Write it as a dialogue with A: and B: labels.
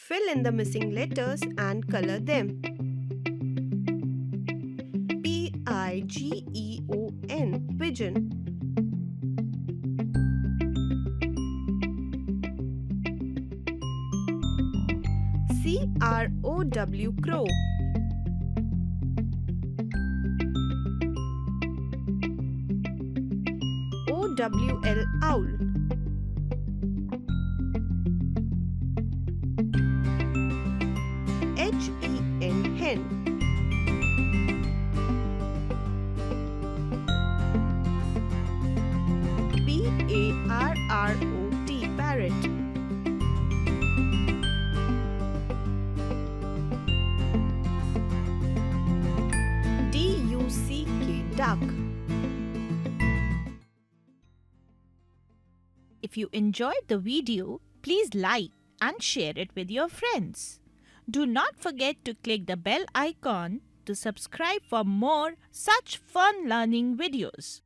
A: Fill in the missing letters and color them. Pigeon, pigeon. Crow, crow. OWL, owl. HEN, hen. PARROT, parrot. DUCK, duck.
B: If you enjoyed the video, please like and share it with your friends. Do not forget to click the bell icon to subscribe for more such fun learning videos.